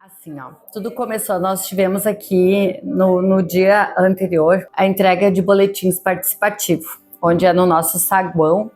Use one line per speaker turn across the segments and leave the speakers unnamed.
Assim, ó, tudo começou, nós tivemos aqui no dia anterior a entrega de boletins participativos, onde é no nosso saguão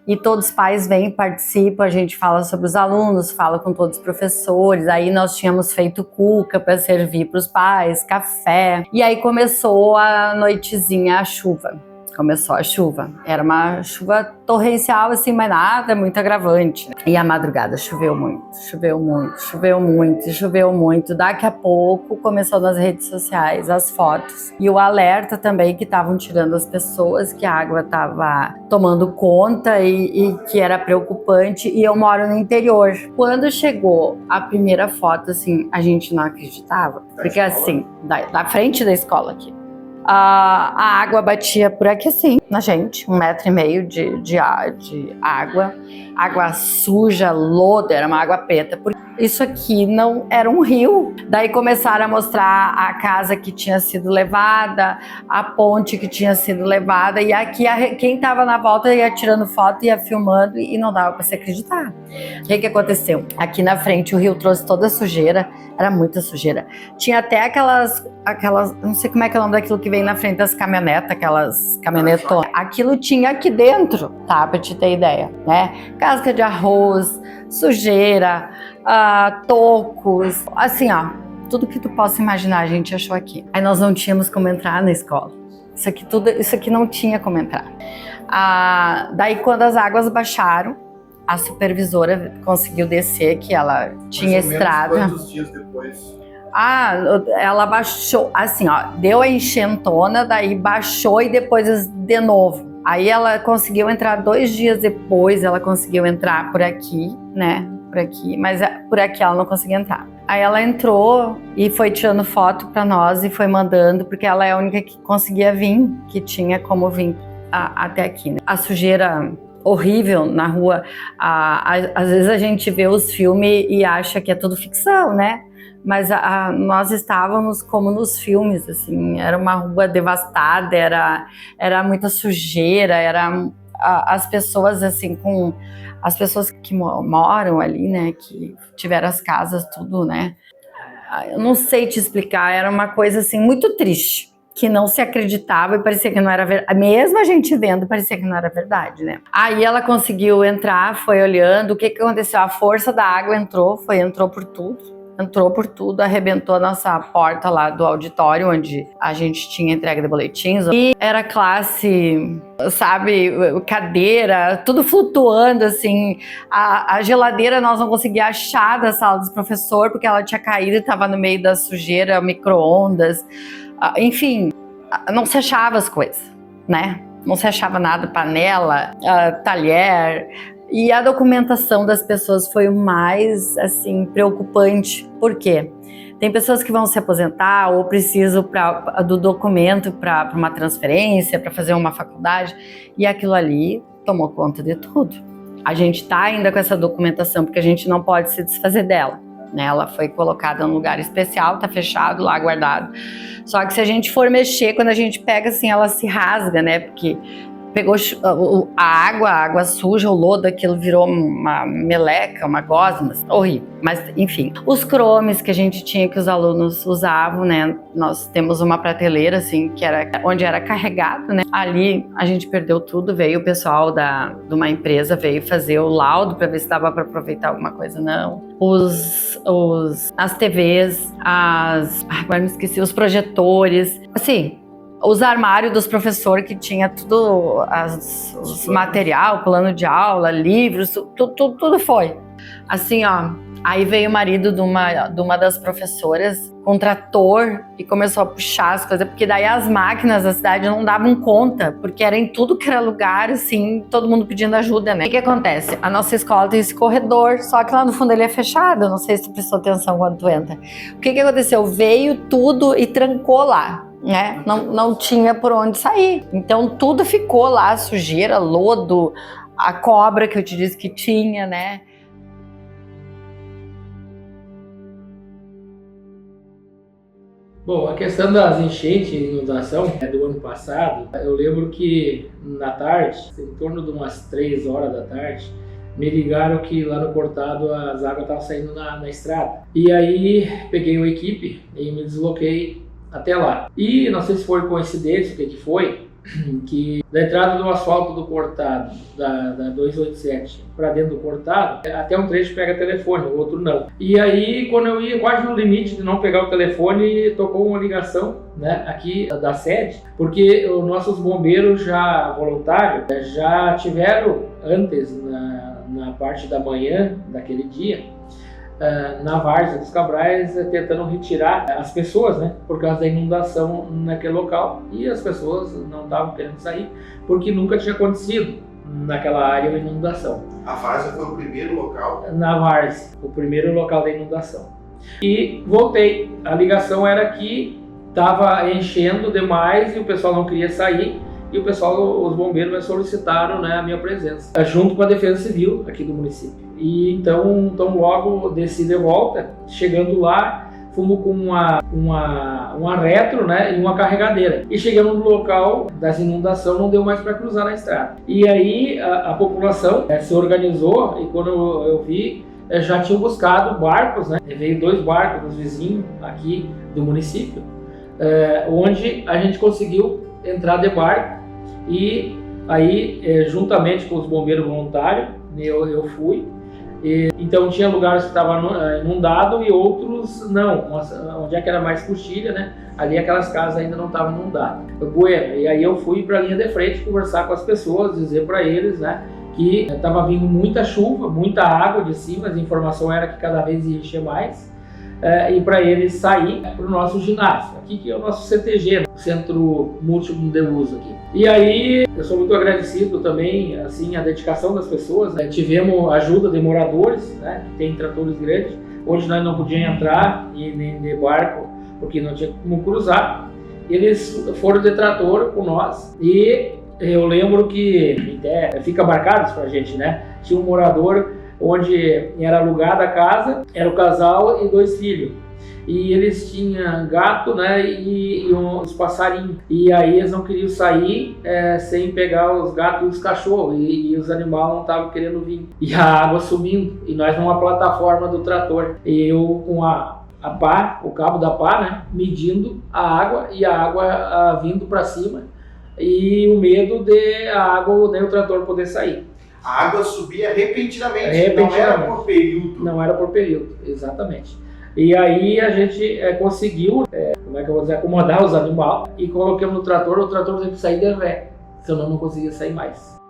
e todos os pais vêm, participam, a gente fala sobre os alunos, fala com todos os professores, aí nós tínhamos feito cuca para servir para os pais, café, e aí começou a noitezinha, a chuva. Começou a chuva, era uma chuva torrencial assim, mas nada muito agravante, né? E a madrugada choveu muito, choveu muito, choveu muito, choveu muito. Daqui a pouco começou nas redes sociais as fotos e o alerta também que estavam tirando as pessoas, que a água estava tomando conta e que era preocupante. E eu moro no interior. Quando chegou a primeira foto, assim, a gente não acreditava, porque assim, da frente da escola aqui, a água batia por aqui assim, na gente, 1,5 metro de água, água suja, lodo, era uma água preta. Isso aqui não era um rio. Daí começaram a mostrar a casa que tinha sido levada, a ponte que tinha sido levada, e aqui quem estava na volta ia tirando foto, ia filmando e não dava para se acreditar. O que aconteceu? Aqui na frente o rio trouxe toda a sujeira, era muita sujeira. Tinha até aquelas, não sei como é que é o nome daquilo que vem na frente das caminhonetas, aquelas caminhonetonas. Aquilo tinha aqui dentro, tá? Pra te ter ideia, né? Casca de arroz, sujeira, tocos, assim, ó, tudo que tu possa imaginar a gente achou aqui. Aí nós não tínhamos como entrar na escola. Isso aqui não tinha como entrar. Daí quando as águas baixaram, a supervisora conseguiu descer, que ela tinha estrada.
Quantos dias depois?
Ela baixou, assim, ó, deu a enchentona, daí baixou e depois de novo. Aí ela conseguiu entrar 2 dias depois, ela conseguiu entrar por aqui, né? Por aqui, mas por aqui ela não conseguia entrar. Aí ela entrou e foi tirando foto para nós e foi mandando, porque ela é a única que conseguia vir, que tinha como vir até aqui, né? A sujeira horrível na rua, às vezes a gente vê os filmes e acha que é tudo ficção, né? Mas nós estávamos como nos filmes, assim, era uma rua devastada, era muita sujeira, as pessoas assim as pessoas que moram ali, né, que tiveram as casas tudo, né, eu não sei te explicar, era uma coisa assim muito triste, que não se acreditava e parecia que não era verdade, mesmo a gente vendo parecia que não era verdade, né. Aí ela conseguiu entrar, foi olhando, o que aconteceu, a força da água entrou por tudo, arrebentou a nossa porta lá do auditório, onde a gente tinha entrega de boletins. E era classe, sabe, cadeira, tudo flutuando, assim. A geladeira nós não conseguíamos achar da sala dos professores, porque ela tinha caído e estava no meio da sujeira, micro-ondas. Enfim, não se achava as coisas, né? Não se achava nada, panela, talher. E a documentação das pessoas foi o mais, assim, preocupante. Por quê? Tem pessoas que vão se aposentar ou precisam do documento para uma transferência, para fazer uma faculdade, e aquilo ali tomou conta de tudo. A gente está ainda com essa documentação porque a gente não pode se desfazer dela, né? Ela foi colocada num lugar especial, tá fechado lá, guardado. Só que se a gente for mexer, quando a gente pega assim, ela se rasga, né? Porque pegou a água suja, o lodo, aquilo virou uma meleca, uma gosma, horrível. Mas, enfim, os cromes que a gente tinha, que os alunos usavam, né? Nós temos uma prateleira, assim, que era onde era carregado, né? Ali a gente perdeu tudo, veio o pessoal de uma empresa, veio fazer o laudo para ver se dava para aproveitar alguma coisa, não. As TVs, agora me esqueci, os projetores, assim, os armários dos professores que tinha tudo, os material, plano de aula, livros, tudo foi. Assim, ó, aí veio o marido de uma das professoras com um trator e começou a puxar as coisas, porque daí as máquinas da cidade não davam conta, porque era em tudo que era lugar, assim, todo mundo pedindo ajuda, né? O que acontece? A nossa escola tem esse corredor, só que lá no fundo ele é fechado, eu não sei se tu prestou atenção quando tu entra. O que aconteceu? Veio tudo e trancou lá, né? Não tinha por onde sair. Então tudo ficou lá, sujeira, lodo, a cobra que eu te disse que tinha, né?
Bom, a questão das enchentes e inundação do ano passado, eu lembro que na tarde, em torno de umas 3 horas da tarde, me ligaram que lá no cortado as águas estavam saindo na estrada. E aí peguei uma equipe e me desloquei até lá. E não sei se foi coincidência, o que foi, que da entrada do asfalto do cortado, da 287 para dentro do cortado, até um trecho pega telefone, o outro não. E aí, quando eu ia quase no limite de não pegar o telefone, tocou uma ligação, né, aqui da sede, porque os nossos bombeiros já voluntários já tiveram antes, na parte da manhã daquele dia, na várzea dos Cabrais, tentando retirar as pessoas, né, por causa da inundação naquele local, e as pessoas não estavam querendo sair porque nunca tinha acontecido naquela área uma inundação.
A várzea foi o primeiro local?
Na várzea, o primeiro local da inundação. E voltei, a ligação era que estava enchendo demais e o pessoal não queria sair, e o pessoal, os bombeiros, me solicitaram, né, a minha presença, junto com a Defesa Civil aqui do município. E então logo desci de volta, chegando lá, fomos com uma retro, né, e uma carregadeira. E chegamos no local das inundações, não deu mais para cruzar na estrada. E aí a população se organizou, e quando eu vi, já tinham buscado barcos, né? Veio 2 barcos dos vizinhos aqui do município, onde a gente conseguiu entrar de barco. E aí, juntamente com os bombeiros voluntários, eu fui. Então tinha lugares que estavam inundados e outros não, onde é que era mais coxilha, né? Ali aquelas casas ainda não estavam inundadas. Bueno, e aí eu fui para a linha de frente conversar com as pessoas, dizer para eles, né, que estava vindo muita chuva, muita água de cima, a informação era que cada vez ia encher mais, e para eles sair para o nosso ginásio, aqui que é o nosso CTG, Centro Múltiplo de Uso aqui. E aí eu sou muito agradecido também, assim, a dedicação das pessoas, né? Tivemos ajuda de moradores, né, que tem tratores grandes. Hoje nós não podíamos entrar e nem de barco porque não tinha como cruzar. Eles foram de trator com nós e eu lembro que até fica marcado pra gente, né? Tinha um morador onde era alugada a casa, era o casal e 2 filhos. E eles tinham gato, né, e uns passarinhos. E aí eles não queriam sair sem pegar os gatos e os cachorros. E os animais não estavam querendo vir. E a água subindo. E nós numa plataforma do trator. E eu com a pá, o cabo da pá, né, medindo a água e a água vindo para cima. E o medo de a água, nem o trator poder sair.
A água subia repentinamente, não era por período.
Não era por período, exatamente. E aí a gente conseguiu, como é que eu vou dizer, acomodar os animais e colocamos no trator, o trator teve que sair de ré, senão não conseguia sair mais.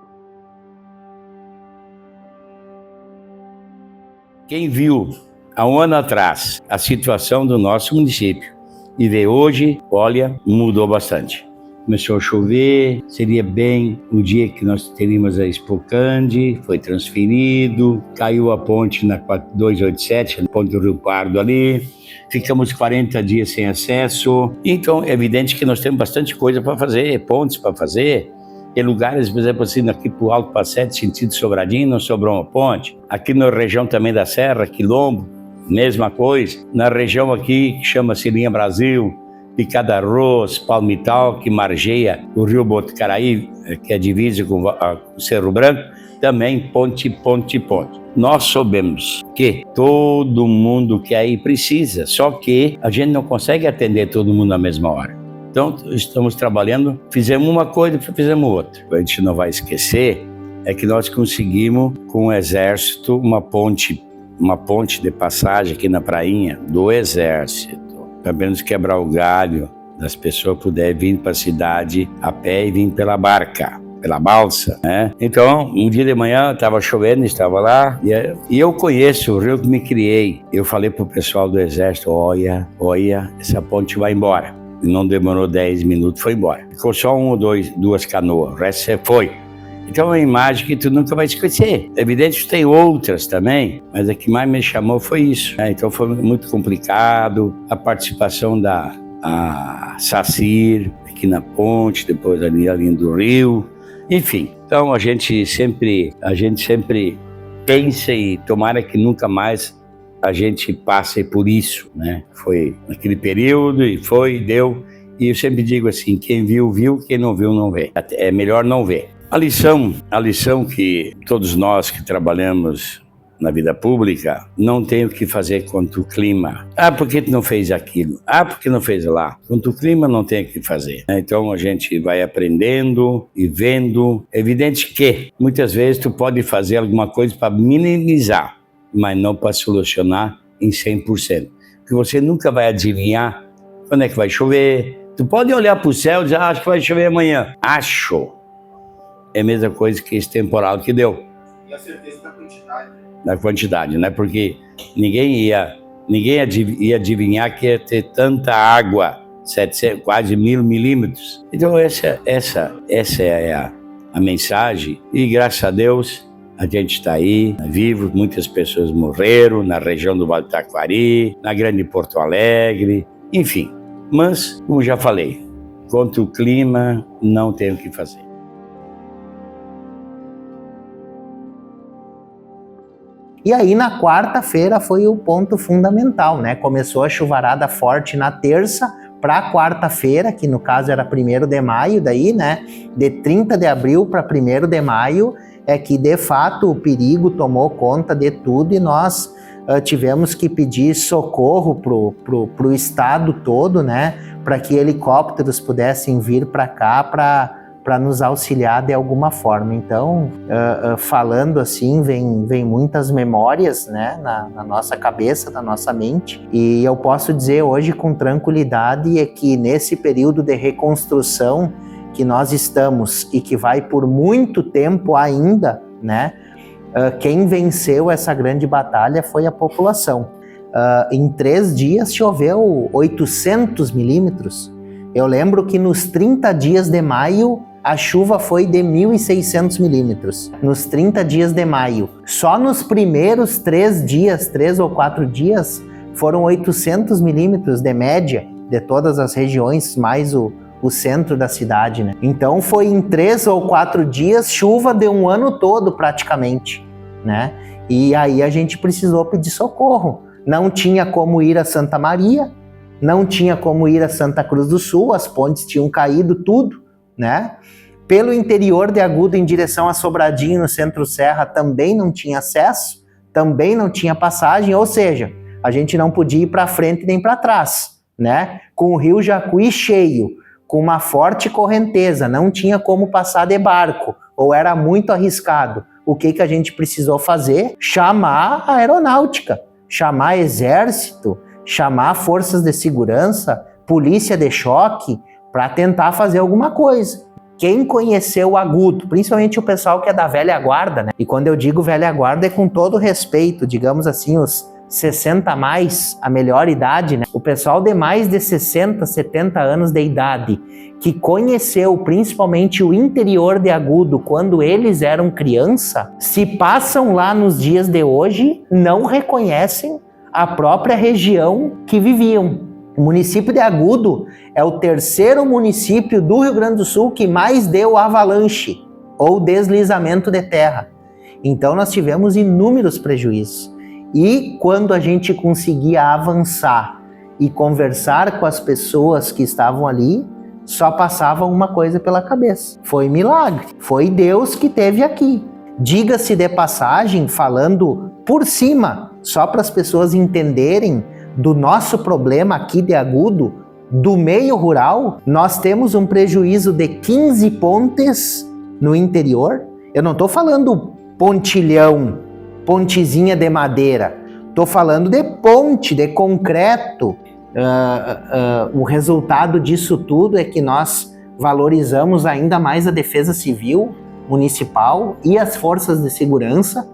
Quem viu há um ano atrás a situação do nosso município e vê hoje, olha, mudou bastante. Começou a chover, seria bem o dia que nós teríamos a Expocande, foi transferido, caiu a ponte na 287, na ponte do Rio Pardo ali, ficamos 40 dias sem acesso. Então é evidente que nós temos bastante coisa para fazer, pontes para fazer. Em lugares, por exemplo, assim, aqui para o Alto Passete, sentido Sobradinho, não sobrou uma ponte. Aqui na região também da Serra, Quilombo, mesma coisa. Na região aqui, que chama-se Linha Brasil, Picada Arroz, Palmital, que margeia o rio Botucaraí, que é divisa com o Cerro Branco, também ponte. Nós sabemos que todo mundo quer e precisa, só que a gente não consegue atender todo mundo na mesma hora. Então, estamos trabalhando, fizemos uma coisa, fizemos outra. A gente não vai esquecer, é que nós conseguimos, com o Exército, uma ponte de passagem aqui na prainha do Exército, para menos quebrar o galho das pessoas poderem vir para a cidade a pé e vir pela barca, pela balsa, né? Então, um dia de manhã, estava chovendo, estava lá, e eu conheço o rio que me criei. Eu falei para o pessoal do Exército, olha, essa ponte vai embora. E não demorou 10 minutos, foi embora. Ficou só 1 ou 2 canoas, o resto você foi. Então é uma imagem que tu nunca vai esquecer. É evidente que tem outras também, mas a que mais me chamou foi isso, né? Então foi muito complicado. A participação da SACIR aqui na ponte, depois ali do rio. Enfim, então a gente sempre pensa e tomara que nunca mais a gente passe por isso, né? Foi naquele período e deu. E eu sempre digo assim, quem viu, viu, quem não viu, não vê. É melhor não ver. A lição que todos nós que trabalhamos na vida pública não tem o que fazer contra o clima. Ah, por que tu não fez aquilo? Ah, por que não fez lá? Contra o clima não tem o que fazer. Então a gente vai aprendendo e vendo. É evidente que muitas vezes tu pode fazer alguma coisa para minimizar, mas não para solucionar em 100%. Porque você nunca vai adivinhar quando é que vai chover. Tu pode olhar para o céu e dizer, acho que vai chover amanhã. Acho. É a mesma coisa que esse temporal que deu.
E a certeza da quantidade.
Da quantidade, né? Porque ninguém ia adivinhar que ia ter tanta água, 700, quase 1000 milímetros. Então essa é a mensagem. E graças a Deus a gente está aí, vivo. Muitas pessoas morreram na região do Vale do Taquari, na Grande Porto Alegre, enfim. Mas, como já falei, contra o clima não tem o que fazer.
E aí na quarta-feira foi o ponto fundamental, né? Começou a chuvarada forte na terça para quarta-feira, que no caso era 1º de maio, daí, né? De 30 de abril para 1º de maio, é que de fato o perigo tomou conta de tudo e nós tivemos que pedir socorro pro estado todo, né? Para que helicópteros pudessem vir para cá para nos auxiliar de alguma forma. Então, falando assim, vem muitas memórias, né, na nossa cabeça, na nossa mente, e eu posso dizer hoje com tranquilidade é que nesse período de reconstrução que nós estamos e que vai por muito tempo ainda, né, quem venceu essa grande batalha foi a população. Em 3 dias choveu 800 milímetros. Eu lembro que nos 30 dias de maio a chuva foi de 1.600 milímetros. Nos 30 dias de maio. Só nos primeiros 3 ou 4 dias, foram 800 milímetros de média de todas as regiões, mais o centro da cidade, né? Então foi em 3 ou 4 dias chuva de um ano todo praticamente, né? E aí a gente precisou pedir socorro. Não tinha como ir a Santa Maria, não tinha como ir a Santa Cruz do Sul, as pontes tinham caído tudo, né? Pelo interior de Agudo em direção a Sobradinho, no Centro-Serra, também não tinha acesso, também não tinha passagem, ou seja, a gente não podia ir para frente nem para trás, né? Com o rio Jacuí cheio, com uma forte correnteza, não tinha como passar de barco, ou era muito arriscado. O que a gente precisou fazer? Chamar a aeronáutica, chamar exército, chamar forças de segurança, polícia de choque, para tentar fazer alguma coisa. Quem conheceu Agudo, principalmente o pessoal que é da velha guarda, né? E quando eu digo velha guarda é com todo respeito, digamos assim, os 60 a mais, a melhor idade, né? O pessoal de mais de 60, 70 anos de idade, que conheceu principalmente o interior de Agudo quando eles eram criança, se passam lá nos dias de hoje, não reconhecem a própria região que viviam. O município de Agudo é o 3º município do Rio Grande do Sul que mais deu avalanche ou deslizamento de terra. Então nós tivemos inúmeros prejuízos. E quando a gente conseguia avançar e conversar com as pessoas que estavam ali, só passava uma coisa pela cabeça. Foi milagre, foi Deus que esteve aqui. Diga-se de passagem, falando por cima, só para as pessoas entenderem do nosso problema aqui de Agudo, do meio rural, nós temos um prejuízo de 15 pontes no interior. Eu não estou falando pontilhão, pontezinha de madeira. Estou falando de ponte, de concreto. O resultado disso tudo é que nós valorizamos ainda mais a Defesa Civil Municipal e as forças de segurança.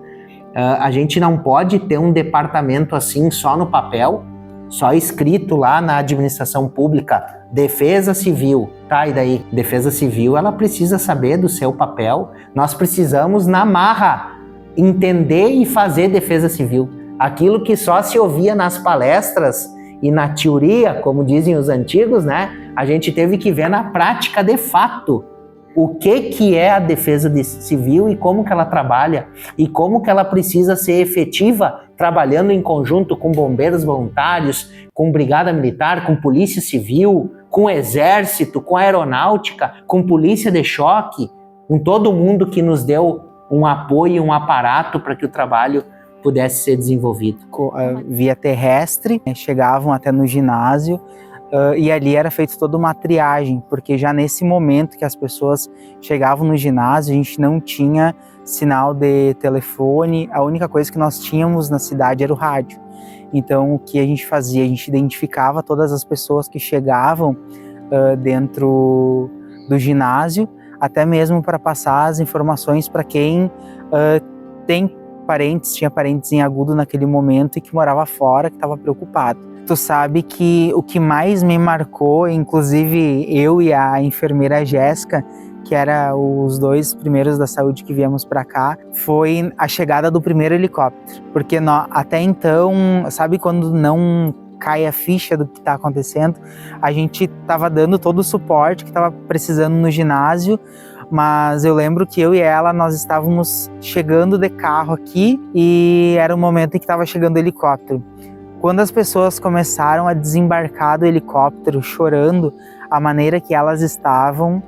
A gente não pode ter um departamento assim só no papel, só escrito lá na administração pública, Defesa Civil. Tá, e daí? Defesa Civil, ela precisa saber do seu papel. Nós precisamos, na marra, entender e fazer defesa civil. Aquilo que só se ouvia nas palestras e na teoria, como dizem os antigos, né? A gente teve que ver na prática de fato o que é a defesa civil e como que ela trabalha e como que ela precisa ser efetiva trabalhando em conjunto com bombeiros voluntários, com brigada militar, com polícia civil, com exército, com aeronáutica, com polícia de choque, com todo mundo que nos deu um apoio, um aparato para que o trabalho pudesse ser desenvolvido.
Via terrestre, chegavam até no ginásio e ali era feita toda uma triagem, porque já nesse momento que as pessoas chegavam no ginásio, a gente não tinha sinal de telefone, a única coisa que nós tínhamos na cidade era o rádio. Então o que a gente fazia? A gente identificava todas as pessoas que chegavam dentro do ginásio, até mesmo para passar as informações para quem tinha parentes em Agudo naquele momento e que morava fora, que estava preocupado. Tu sabe que o que mais me marcou, inclusive eu e a enfermeira Jéssica, que eram os 2 primeiros da saúde que viemos para cá, foi a chegada do primeiro helicóptero. Porque até então, sabe quando não cai a ficha do que está acontecendo? A gente estava dando todo o suporte que estava precisando no ginásio, mas eu lembro que eu e ela, nós estávamos chegando de carro aqui e era o momento em que estava chegando o helicóptero. Quando as pessoas começaram a desembarcar do helicóptero chorando, a maneira que elas estavam,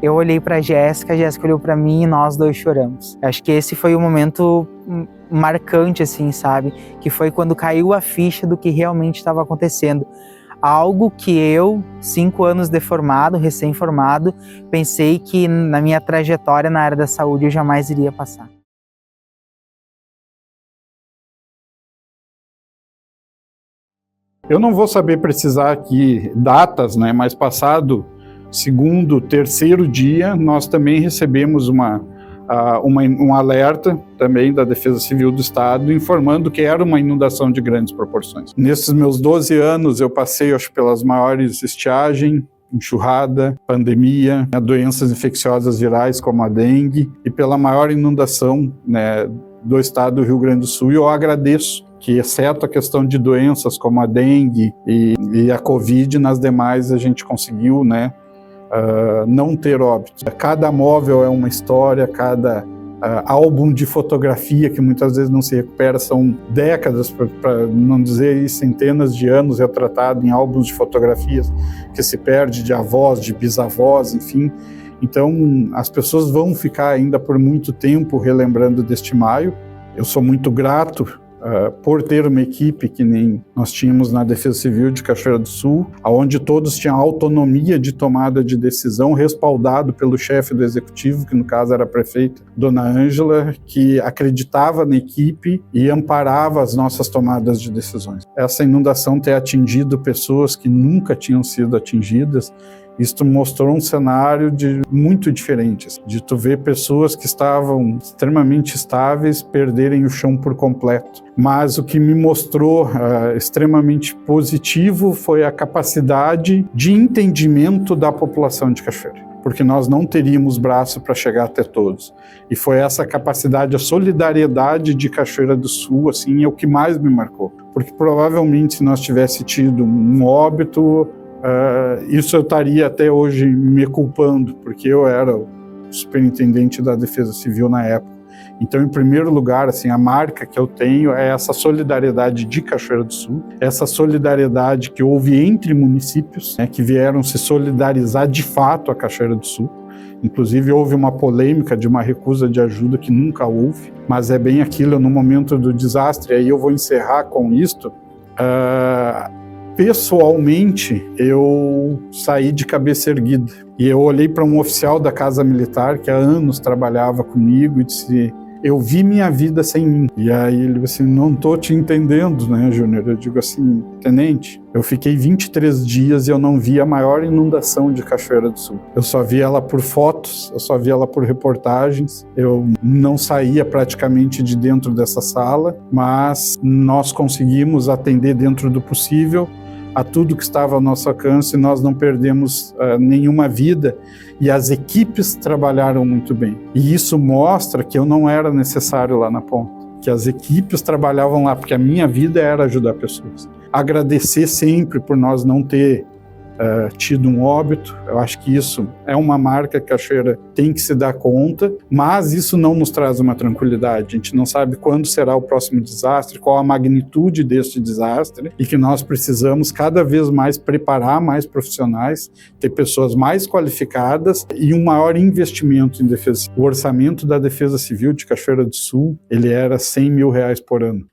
eu olhei para a Jéssica olhou para mim e nós 2 choramos. Acho que esse foi o momento marcante, assim, sabe? Que foi quando caiu a ficha do que realmente estava acontecendo. Algo que eu, 5 anos de formado, recém-formado, pensei que na minha trajetória na área da saúde eu jamais iria passar.
Eu não vou saber precisar aqui datas, né? Mas passado 2º, 3º dia, nós também recebemos um alerta também da Defesa Civil do Estado informando que era uma inundação de grandes proporções. Nesses meus 12 anos eu passei, acho, pelas maiores estiagem, enxurrada, pandemia, doenças infecciosas virais como a dengue e pela maior inundação, né, do estado do Rio Grande do Sul. E eu agradeço que, exceto a questão de doenças como a dengue e a Covid, nas demais a gente conseguiu, né, não ter óbitos. Cada móvel é uma história, cada álbum de fotografia que muitas vezes não se recupera, são décadas, para não dizer centenas de anos retratado em álbuns de fotografias que se perde, de avós, de bisavós, enfim. Então as pessoas vão ficar ainda por muito tempo relembrando deste maio. Eu sou muito grato por ter uma equipe que nem nós tínhamos na Defesa Civil de Cachoeira do Sul, onde todos tinham autonomia de tomada de decisão, respaldado pelo chefe do executivo, que no caso era a prefeita, Dona Ângela, que acreditava na equipe e amparava as nossas tomadas de decisões. Essa inundação ter atingido pessoas que nunca tinham sido atingidas, isto mostrou um cenário muito diferente, de tu ver pessoas que estavam extremamente estáveis perderem o chão por completo. Mas o que me mostrou extremamente positivo foi a capacidade de entendimento da população de Cachoeira, porque nós não teríamos braço para chegar até todos. E foi essa capacidade, a solidariedade de Cachoeira do Sul, assim, é o que mais me marcou. Porque provavelmente se nós tivéssemos tido um óbito, isso eu estaria até hoje me culpando, porque eu era o superintendente da Defesa Civil na época. Então, em primeiro lugar, assim, a marca que eu tenho é essa solidariedade de Cachoeira do Sul, essa solidariedade que houve entre municípios, né, que vieram se solidarizar de fato a Cachoeira do Sul. Inclusive, houve uma polêmica de uma recusa de ajuda que nunca houve, mas é bem aquilo no momento do desastre. Aí eu vou encerrar com isto. Pessoalmente, eu saí de cabeça erguida e eu olhei para um oficial da Casa Militar que há anos trabalhava comigo e disse: eu vi minha vida sem mim. E aí ele disse assim: não estou te entendendo, né, Júnior? Eu digo assim: tenente, eu fiquei 23 dias e eu não vi a maior inundação de Cachoeira do Sul. Eu só vi ela por fotos, eu só vi ela por reportagens, eu não saía praticamente de dentro dessa sala, mas nós conseguimos atender dentro do possível a tudo que estava ao nosso alcance, nós não perdemos nenhuma vida e as equipes trabalharam muito bem. E isso mostra que eu não era necessário lá na ponta, que as equipes trabalhavam lá, porque a minha vida era ajudar pessoas. Agradecer sempre por nós não ter tido um óbito. Eu acho que isso é uma marca que a Cachoeira tem que se dar conta, mas isso não nos traz uma tranquilidade. A gente não sabe quando será o próximo desastre, qual a magnitude deste desastre, e que nós precisamos cada vez mais preparar mais profissionais, ter pessoas mais qualificadas e um maior investimento em defesa. O orçamento da Defesa Civil de Cachoeira do Sul, ele era R$100 mil por ano.